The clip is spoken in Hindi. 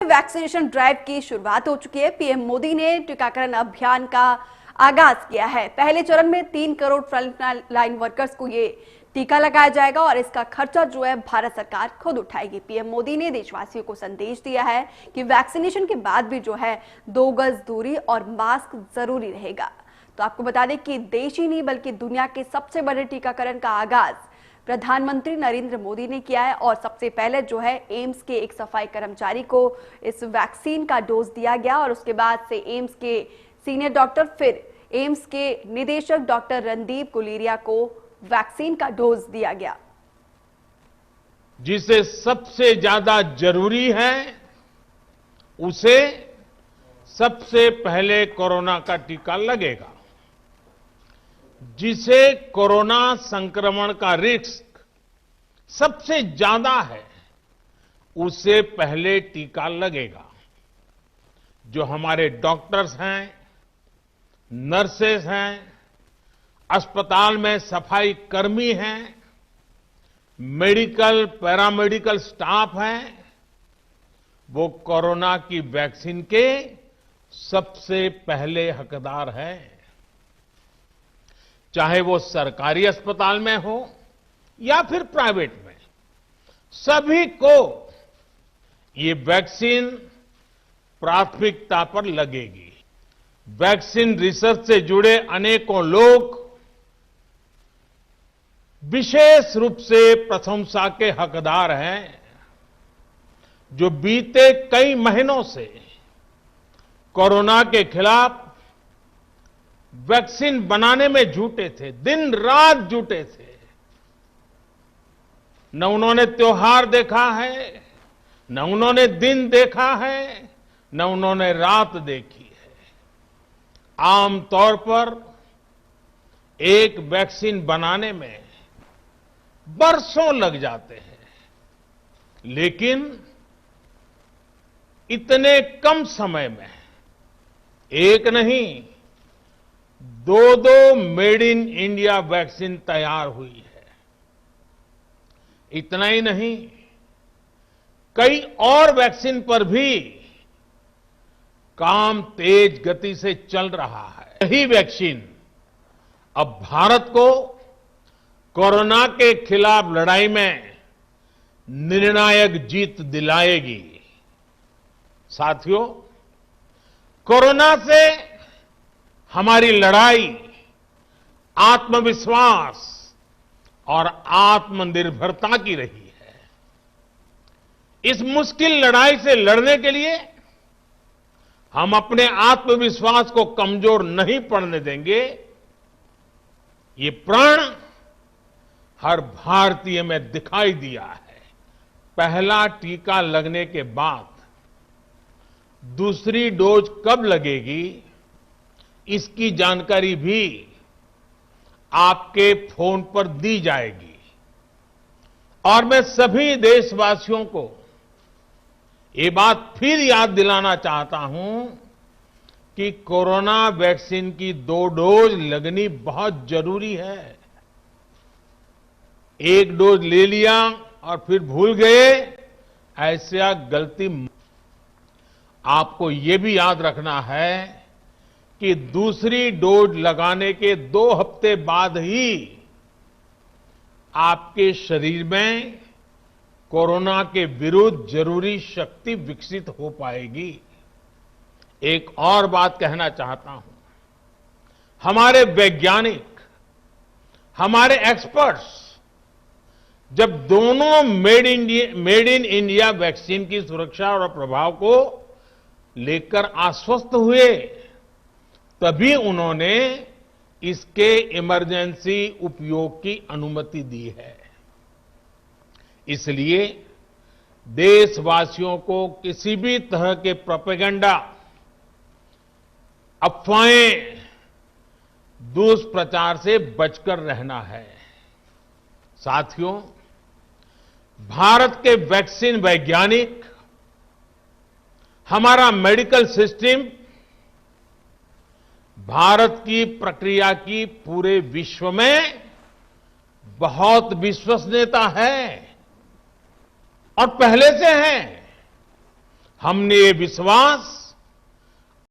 वैक्सीनेशन ड्राइव की शुरुआत हो चुकी है। पीएम मोदी ने टीकाकरण अभियान का आगाज किया है। पहले चरण में 3 करोड़ फ्रंट लाइन वर्कर्स को ये टीका लगाया जाएगा और इसका खर्चा जो है भारत सरकार खुद उठाएगी। पीएम मोदी ने देशवासियों को संदेश दिया है कि वैक्सीनेशन के बाद भी जो है 2 गज दूरी और मास्क जरूरी रहेगा। तो आपको बता दें कि देश ही नहीं बल्कि दुनिया के सबसे बड़े टीकाकरण का आगाज प्रधानमंत्री नरेंद्र मोदी ने किया है और सबसे पहले जो है एम्स के एक सफाई कर्मचारी को इस वैक्सीन का डोज दिया गया और उसके बाद से एम्स के सीनियर डॉक्टर फिर एम्स के निदेशक डॉक्टर रणदीप गुलेरिया को वैक्सीन का डोज दिया गया। जिसे सबसे ज्यादा जरूरी है उसे सबसे पहले कोरोना का टीका लगेगा। जिसे कोरोना संक्रमण का रिस्क सबसे ज्यादा है उसे पहले टीका लगेगा। जो हमारे डॉक्टर्स हैं, नर्सेस हैं, अस्पताल में सफाई कर्मी हैं, मेडिकल पैरामेडिकल स्टाफ हैं, वो कोरोना की वैक्सीन के सबसे पहले हकदार हैं। चाहे वो सरकारी अस्पताल में हो या फिर प्राइवेट में, सभी को ये वैक्सीन प्राथमिकता पर लगेगी। वैक्सीन रिसर्च से जुड़े अनेकों लोग विशेष रूप से प्रशंसा के हकदार हैं, जो बीते कई महीनों से कोरोना के खिलाफ वैक्सीन बनाने में जुटे थे, दिन रात जुटे थे। न उन्होंने त्योहार देखा है, न उन्होंने दिन देखा है, न उन्होंने रात देखी है। आमतौर पर एक वैक्सीन बनाने में बरसों लग जाते हैं, लेकिन इतने कम समय में एक नहीं 2 मेड इन इंडिया वैक्सीन तैयार हुई है। इतना ही नहीं, कई और वैक्सीन पर भी काम तेज गति से चल रहा है। यही वैक्सीन अब भारत को कोरोना के खिलाफ लड़ाई में निर्णायक जीत दिलाएगी। साथियों, कोरोना से हमारी लड़ाई आत्मविश्वास और आत्मनिर्भरता की रही है। इस मुश्किल लड़ाई से लड़ने के लिए हम अपने आत्मविश्वास को कमजोर नहीं पड़ने देंगे। ये प्रण हर भारतीय में दिखाई दिया है। पहला टीका लगने के बाद दूसरी डोज कब लगेगी, इसकी जानकारी भी आपके फोन पर दी जाएगी। और मैं सभी देशवासियों को ये बात फिर याद दिलाना चाहता हूं कि कोरोना वैक्सीन की 2 डोज लगनी बहुत जरूरी है। एक डोज ले लिया और फिर भूल गए, ऐसा गलती। आपको ये भी याद रखना है कि दूसरी डोज लगाने के 2 हफ्ते बाद ही आपके शरीर में कोरोना के विरुद्ध जरूरी शक्ति विकसित हो पाएगी। एक और बात कहना चाहता हूं, हमारे वैज्ञानिक, हमारे एक्सपर्ट्स जब दोनों मेड इन इंडिया वैक्सीन की सुरक्षा और प्रभाव को लेकर आश्वस्त हुए, तभी उन्होंने इसके इमरजेंसी उपयोग की अनुमति दी है। इसलिए देशवासियों को किसी भी तरह के प्रोपेगेंडा, अफवाहें, दुष्प्रचार से बचकर रहना है। साथियों, भारत के वैक्सीन वैज्ञानिक, हमारा मेडिकल सिस्टम भारत की प्रक्रिया की पूरे विश्व में बहुत विश्वसनीयता है और पहले से है। हमने ये विश्वास